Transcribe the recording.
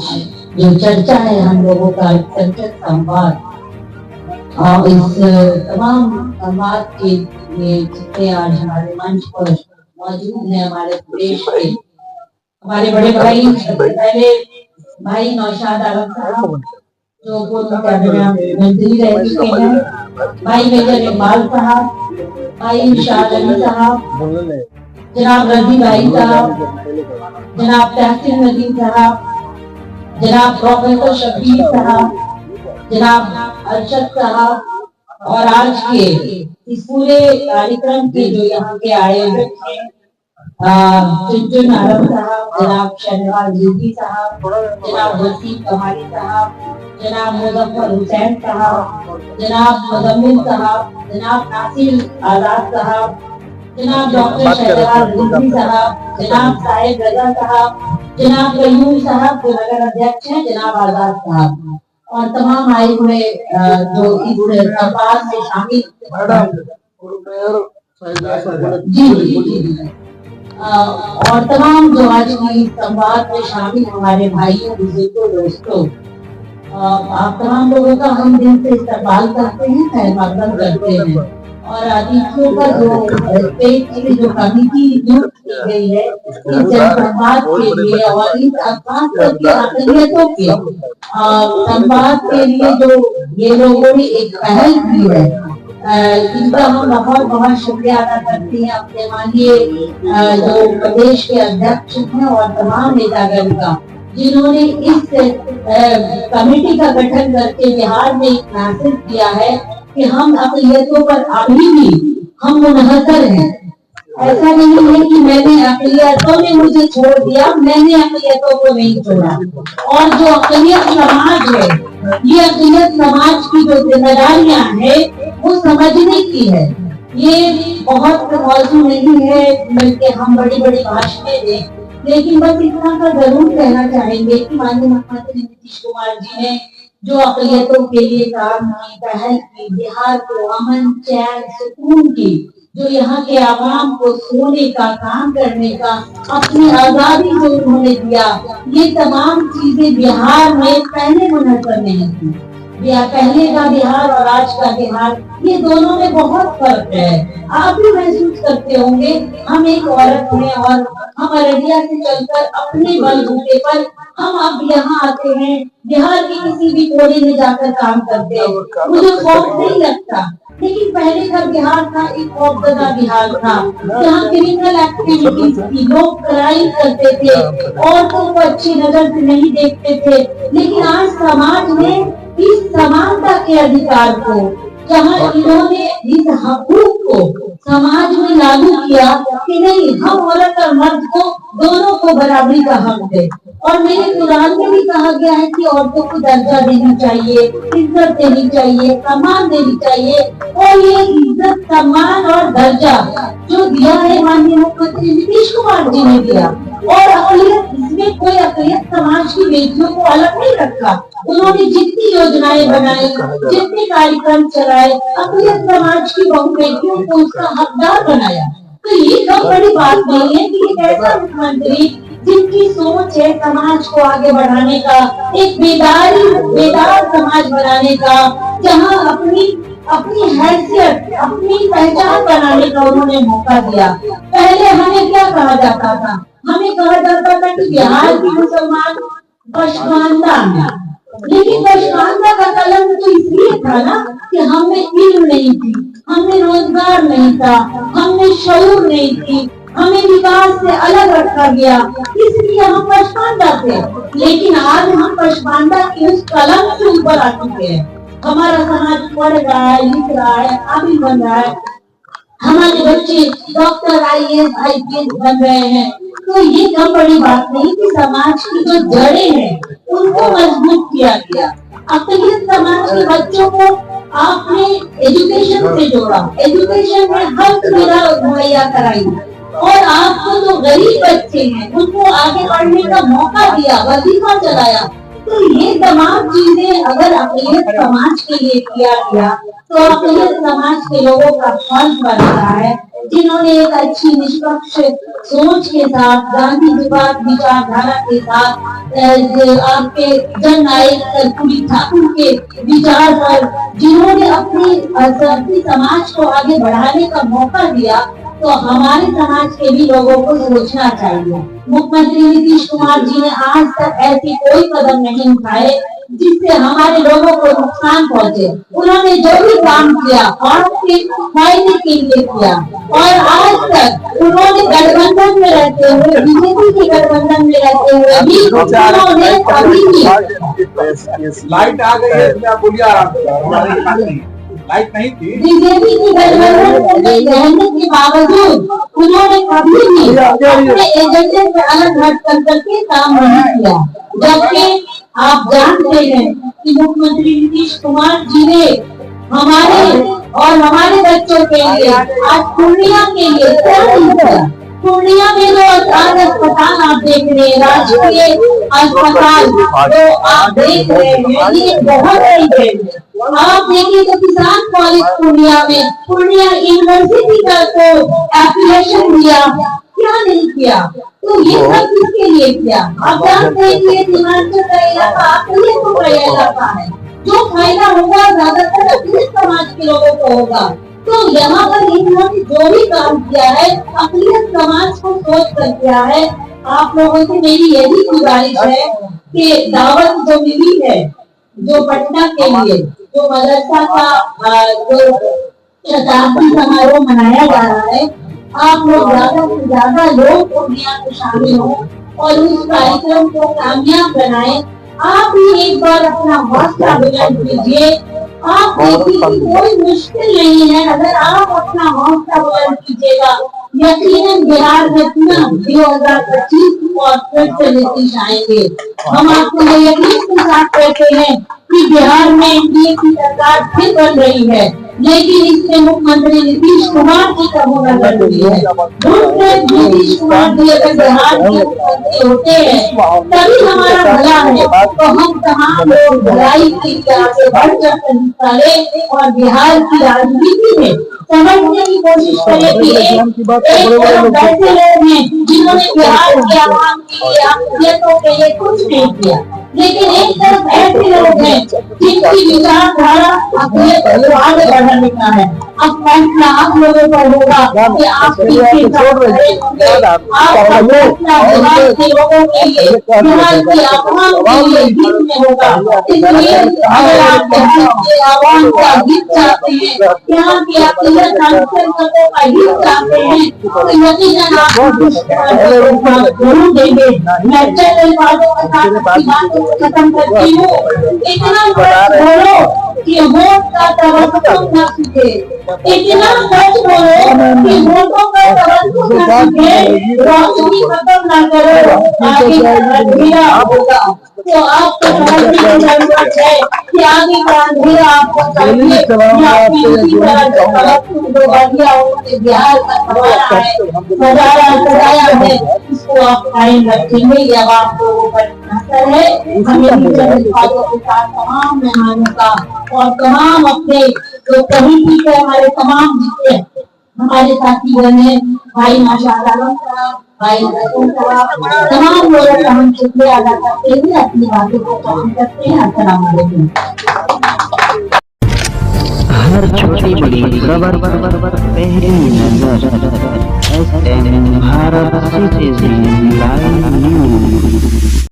जो चर्चा है हम लोगों का चर्चित संवाद, और इस तमाम संवाद के लिए जितने आज हमारे मंच पर मौजूद हैं हमारे देश के हमारे बड़े भाई, सबसे पहले भाई नौशाद आलम साहब जो पूर्व कैबिनेट मंत्री रह चुके हैं, भाई मेजर इकबाल साहब, भाई शाह अली साहब, जनाब रजी भाई साहब, जनाब तहसीन नदीम साहब, जनाब प्रोफेसर शबीर साहब, जनाब अरशद साहब, और आज के इस पूरे कार्यक्रम के जो यहाँ के आयोजक हैं चुनचुन आलम साहब, जनाब शहनवाज जीती साहब, जनाब वसीम कमाली साहब, जनाब मुजफ्फर हुसैन साहब, जनाब मुजम्मिल साहब, जनाब नासिर आजाद साहब, जनाब डॉक्टर शहनवाज रिजवी साहब, जनाब साहिब रजा साहब, जनाब कयूम साहब जो नगर अध्यक्ष हैं, जनाब आजाद साहब, और तमाम आए हुए जो इस संवाद में शामिल और तमाम जो आज की संवाद में शामिल हमारे भाइयों बुजुर्गों दोस्तों, आप तमाम लोगों का हम दिल से इस्तेमाल करते हैं, खैर मकदम करते हैं, और अतिथियों का जो स्टेज की जो कमिटी नियुक्त की गई है इस जनसंवाद के लिए और इस खास करके अकलियतों के संवाद के लिए जो ये लोगों ने एक पहल की है, इनका हम बहुत बहुत शुक्रिया अदा करते हैं अपने माननीय जो प्रदेश के अध्यक्ष हैं और तमाम नेतागण का, जिन्होंने इस कमेटी का गठन करके बिहार में एक मैसेज दिया है कि हम अक़लियतों पर अभी भी हम मुनहसर हैं। ऐसा नहीं है कि मैंने अक़लियतों ने मुझे छोड़ दिया, मैंने अक़लियतों को नहीं छोड़ा। और जो अक़लियत समाज है, ये अक़लियत समाज की जो जिम्मेदारियां हैं वो समझने की है। ये बहुत मौजूद नहीं है बल्कि हम बड़ी बड़ी भाषणें दें, लेकिन बस इतना का जरूर कहना चाहेंगे कि माननीय मुख्यमंत्री नीतीश कुमार जी ने जो अक़लियतों के लिए काम की, पहल की, बिहार को अमन चैन सुकून की, जो यहाँ के आवाम को सोने का, काम करने का, अपनी आजादी जो उन्होंने दिया, ये तमाम चीजें बिहार में पहले मुनहसर नहीं थी। पहले का बिहार और आज का बिहार, ये दोनों में बहुत फर्क है। आप भी महसूस करते होंगे, हम एक औरत हैं और हम अररिया से चलकर अपने बलबूते पर हम अब यहाँ आते हैं, बिहार के किसी भी कोने में जाकर काम करते हैं, मुझे खौफ नहीं लगता। लेकिन पहले का बिहार था एक खौफजदा बिहार था, जहाँ क्रिमिनल एक्टिविटीज थी, लोग क्राइम करते थे, औरतों को अच्छी नजर से नहीं देखते थे। लेकिन आज समाज में इस समानता के अधिकार को, जहाँ इन्होंने इस हकूक को समाज में लागू किया कि नहीं, हम औरत और मर्द को दोनों को बराबरी का हक दे। और मेरे कुरान में भी कहा गया है कि औरतों को दर्जा देनी चाहिए, इज्जत देनी चाहिए, सम्मान देनी चाहिए। और ये इज्जत, सम्मान और दर्जा जो दिया है माननीय मुख्यमंत्री नीतीश कुमार जी ने दिया। और अक़लियत, इसमें कोई अक़लियत समाज की बेटियों को अलग नहीं रखा। उन्होंने जितनी योजनाएं बनाई, जितने कार्यक्रम चलाए, अक़लियत समाज की बहु बेटियों को उसका हकदार बनाया। तो ये कम बड़ी बात नहीं है कि एक ऐसा मुख्यमंत्री जिनकी सोच है समाज को आगे बढ़ाने का, एक बेदार समाज बनाने का, जहाँ अपनी हैसियत, अपनी पहचान बनाने का उन्होंने मौका दिया। पहले हमें क्या कहा जाता था? हमें कहा जाता था कि बिहार के मुसलमान पशमानदा है, लेकिन पशमानदा का कलंक तो इसलिए था ना कि हमें इल्म नहीं थी, हमें रोजगार नहीं था, हमें शऊर नहीं थी, हमें विकास से अलग रखा गया, इसलिए हम पशमानदा थे। लेकिन आज हम पशमानदा की उस कलंक से ऊपर आ चुके हैं। हमारा समाज पढ़ रहा है, लिख रहा है, काबिल बन रहा है, हमारे बच्चे डॉक्टर, IAS, IPS बन रहे हैं। तो ये कम बड़ी बात नहीं कि समाज की जो जड़ें हैं उनको मजबूत किया गया। अक़लियत समाज के बच्चों को आपने एजुकेशन से जोड़ा, एजुकेशन में हर सुविधा मुहैया कराई, और आपको जो गरीब बच्चे हैं उनको आगे बढ़ने का मौका दिया, वजीफा चलाया। तो ये तमाम चीजें अगर अक़लियत समाज के लिए किया गया तो अक़लियत समाज के लोगों का फर्ज बनता है जिन्होंने एक अच्छी निष्पक्ष सोच के साथ गांधीवाद विचारधारा के साथ आपके जन नायक कर्पूरी ठाकुर के विचार पर जिन्होंने अपनी समाज को आगे बढ़ाने का मौका दिया, तो हमारे समाज के भी लोगों को सोचना चाहिए। मुख्यमंत्री नीतीश कुमार जी ने आज तक ऐसी कोई कदम नहीं उठाए जिससे हमारे लोगों को नुकसान पहुंचे। उन्होंने जो भी काम किया आपके फायदे के लिए किया, और आज तक उन्होंने गठबंधन में रहते हुए, बीजेपी के गठबंधन में रहते हुए भी उन्होंने कभी भी लाइट आ गई है, क्या बोलिए लाइट नहीं थी, बीजेपी की गठबंधन में रहने के बावजूद उन्होंने कभी भी अपने एजेंडे से अलग हट करके काम नहीं किया। जबकि आप जानते हैं कि मुख्यमंत्री नीतीश कुमार जी ने हमारे और हमारे बच्चों के लिए आज पूर्णिया के लिए क्या नहीं किया। पूर्णिया में जो अस्पताल आप देख रहे हैं, राष्ट्रीय अस्पताल जो आप देख रहे हैं, ये बहुत बड़ी देन है। आप देखिए तो किसान कॉलेज पूर्णिया में, पूर्णिया यूनिवर्सिटी का तो एप्लीकेशन दिया, क्या नहीं किया। तो ये सब किसके लिए किया? आप जानते हैं कि ये सीमांचल का इलाका आपके का इलाका है, जो फायदा होगा ज्यादातर अपने समाज के लोगों को होगा। तो यहाँ पर इन्होंने जो भी काम किया है अखिलेश समाज को सोच कर किया है। आप लोगों से मेरी यही गुजारिश है कि दावत जो मिली है, जो पटना के लिए जो मदरसा का जो शताब्दी समारोह मनाया जा रहा है, आप लोग ज्यादा से ज्यादा लोग पूर्णिया में शामिल हो और उस कार्यक्रम को कामयाब बनाए। आप भी एक बार अपना हौसला बुलंद कीजिए। आप देखिए कि कोई मुश्किल नहीं है, अगर आप अपना हौसला बुलंद कीजिएगा, यकीनन बिहार में पुनः 2025 और फिर से नीतीश आएंगे। हम आपको ये यकीन के साथ कहते हैं कि बिहार में एनडीए की सरकार फिर बन रही है, लेकिन इसमें मुख्यमंत्री नीतीश कुमार जी का होना जरूरी है। नीतीश कुमार जी अगर बिहार के मुख्यमंत्री होते हैं तभी हमारा भला है, तो हम तमाम लोग भलाई के लिए आगे बढ़ कर हिस्सा लें और बिहार की राजनीति में समझने की कोशिश करें कि एक तरफ ऐसे लोग हैं जिन्होंने बिहार के आवाम के लिए, अखिलेशों के लिए कुछ नहीं किया, लेकिन एक तरफ ऐसे लोग हैं जिनकी विचारधारा अखिलेश को आगे बढ़ाने का है। अब फैसला आप लोगों पर होगा कि आप किसके साथ खड़े होंगे। आपका फैसला बिहार के लोगों के लिए, बिहार की आवाम के लिए हित में होगा। इसलिए अगर आप बिहार के आवाम का हित चाहते हैं, यहाँ के अखिलेश सांसदों का हित चाहते हैं, तो यकीनन आप जरूर देंगे। मैं चैनल वालों के साथ बातों को खत्म करती हूँ। इतना बोलो कि वोट का तवज्जुह न सीखे, इतना सच बोलो कि वोटों का तवज्जुह न सीखे, रोशनी खत्म न करो, आगे अंधेरा होगा। तो आपको समझने की जरूरत है कि आगे का अंधेरा आपको चाहिए, इसी तरह जो तवज्जुह जो बढ़िया हो बिहार का सजाया है, इसको आप कायम रखेंगे। ये आपको असर है। हमें के साथ तमाम मेहमानों का और तमाम अपने जो कमिटी के हमारे तमाम जितने हमारे साथी बने भाई माशाअल्लाह भाई तमाम लोगों का हम शुक्रिया अदा करते हुए अपनी बातों को खत्म करते हैं। अस्सलाम वालेकुम। हर छोटी बड़ी खबर पहली नजर भारत सिटीजन लाइव न्यूज।